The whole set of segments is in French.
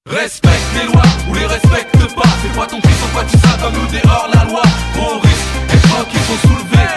Respecte les lois ou les respecte pas. Fais pas ton prix sans quoi tu seras comme nous dehors la loi. Gros risque, les chocs qui sont soulevés.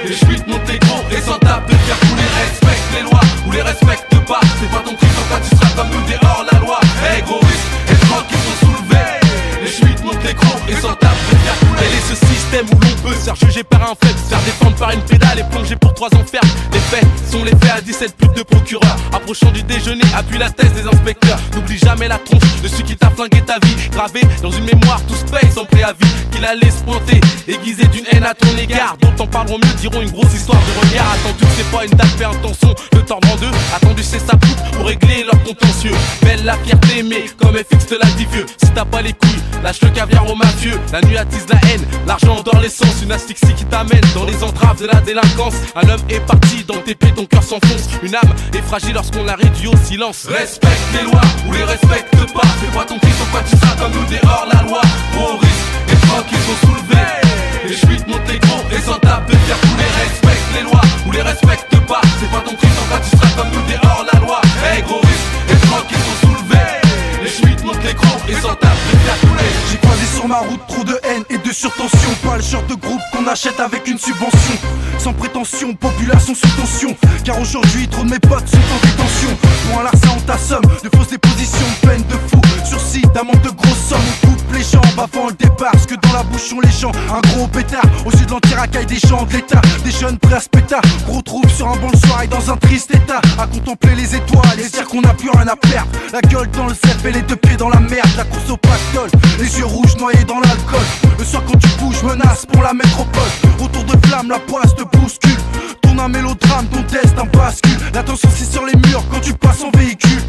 Les chemises montent les gros et sans tape de faire couler. Respecte les lois ou les respecte pas. Fais pas ton prix sans quoi tu seras comme nous dehors la loi. Hey gros risque, les chocs qui sont soulevés. Les chemises montent les gros et sans tape de faire couler. Quel est ce système où l'on peut se faire juger par un faible, se faire défendre par une pédale et plonger pour 3 ans ferme. Les faits sont les faits à 17 putes de procureur. Approchant du déjeuner, appuie la thèse des inspecteurs. N'oublie jamais la tronche de celui qui t'a flingué ta vie. Gravé dans une mémoire, tous payent sans préavis. Qu'il allait se pointer, aiguisé d'une haine à ton égard. D'autres en parleront mieux, diront une grosse histoire de regard. Attendu, c'est pas une date, fait intention de tordre en deux. Attendu, c'est sa coupe pour régler leur contentieux. Belle la fierté, mais comme FX te l'a dit vieux. Si t'as pas les couilles, lâche le caviar aux mafieux. La nuit attise la haine, l'argent endort l'essence. Une asphyxie qui t'amène dans les entraves de la délinquance. Un homme est parti, dans tes pieds ton cœur s'enfonce. Une âme est fragile lorsqu'on la réduit au silence. Respecte les lois ou les respecte pas. Fais pas ton prix sans quoi tu seras comme nous dehors la loi. Gros risque, les chocs qui sont soulevés. Les chemises montent les gros et sans tape de faire couler. Respecte les lois ou les respecte pas. Fais pas ton prix sans quoi tu seras comme nous dehors la loi. Hey gros risque, les chocs qui sont soulevés. Les chemises montent les gros et sans tape de faire couler. J'ai croisé sur ma route trop de haine et de surtension. Pas le genre de groupe qu'on achète avec une subvention. Sans prétention, population sous tension. Car aujourd'hui trop de mes potes sont en détention. Pour un larcin on t'assomme, de fausses dépositions, peine de fou. Sursis d'un manque de grosses sommes. On coupe les jambes avant le départ. Parce que dans la bouche ont les gens, un gros pétard. Au sud de l'anti-racaille des gens de l'état. Des jeunes prêts à se pétard. Gros trouble sur un banc le soir et dans un triste état. À contempler les étoiles et se dire qu'on n'a plus rien à perdre. La gueule dans le cerf et les deux pieds dans la merde. La course au pactole, les yeux rouges noyés dans l'alcool. Le soir quand tu bouges, menace pour la métropole. Autour de flammes, la poisse te bouscule. Tourne un mélodrame, ton test un bascule. L'attention c'est sur les murs quand tu passes en véhicule.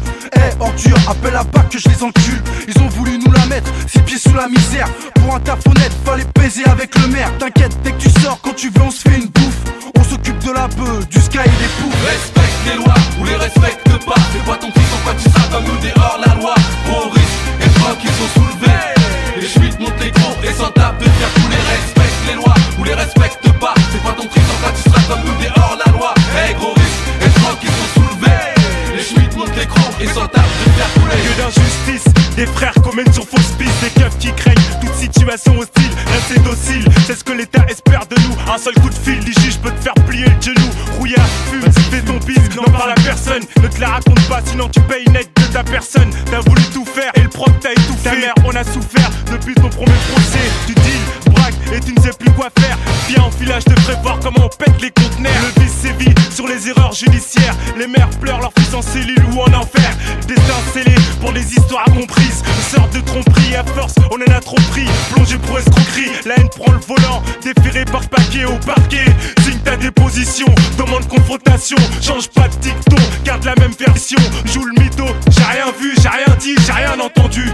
Ordure, appelle à bac que je les encule. Ils ont voulu nous la mettre, 6 pieds sous la misère. Pour un taf honnête, fallait baiser avec le maire. T'inquiète, dès que tu sors, quand tu veux on se fait une bouffe. On s'occupe de la bœuf, du sky et des poufs. Respecte les lois ou les respecte pas. Fais pas ton prix sans quoi tu seras comme nous dehors la loi. Gros risque, les chocs qui sont soulevés. Les chemises montent les gros et sans tape de faire couler. Respecte les lois ou les respecte pas. Fais pas ton prix sans quoi tu seras comme nous dehors la loi. Hey gros risque, les chocs qui sont soulevés. Les chemises montent les gros et sans tape de faire couler. Lieu d'injustice, des frères commettent sur fausse piste. Des keufs qui craignent toute situation hostile. Restez docile, c'est ce que l'État espère de nous. Un seul coup de fil, du juge peut te faire plier le genou. Rouillard, fume, fais ton bisque, n'en parle à personne. Ne te la raconte pas, sinon tu payes net de ta personne. T'as voulu tout faire et le proc t'a étouffé. Ta mère, on a souffert depuis ton premier procès. Tu deal, braque et tu ne sais plus quoi faire. Viens en filage, je te ferai voir comment on pète les conteneurs. Le vice sévit sur les erreurs judiciaires. Les mères pleurent leur fils en cellule ou en enfer. Destin scellé pour des histoires comprises. Sorte de tromperie, à force on en a trop pris. Plongé pour escroquerie, la haine prend le volant. Déféré par paquet au parquet. Signe ta déposition, demande confrontation. Change pas de dicton, garde la même version. Joue le mytho, j'ai rien vu, j'ai rien dit, j'ai rien entendu.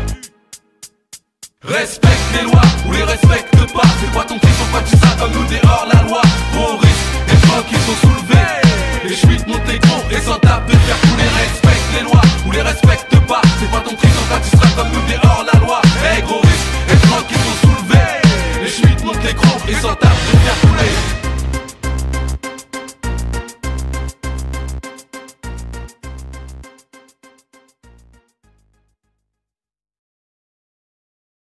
Respecte les lois ou les respecte pas. Fais pas ton prix sans quoi tu seras comme nous dehors la loi. Gros risque, les chocs qui sont soulevés. Les chemises montent les gros et sans tape de faire couler. Respecte les lois ou les respecte pas. Fais pas ton prix sans quoi tu seras comme nous dehors la loi. Hey gros risque, les chocs qui sont soulevés. Les chemises montent les gros et sans tape de faire couler.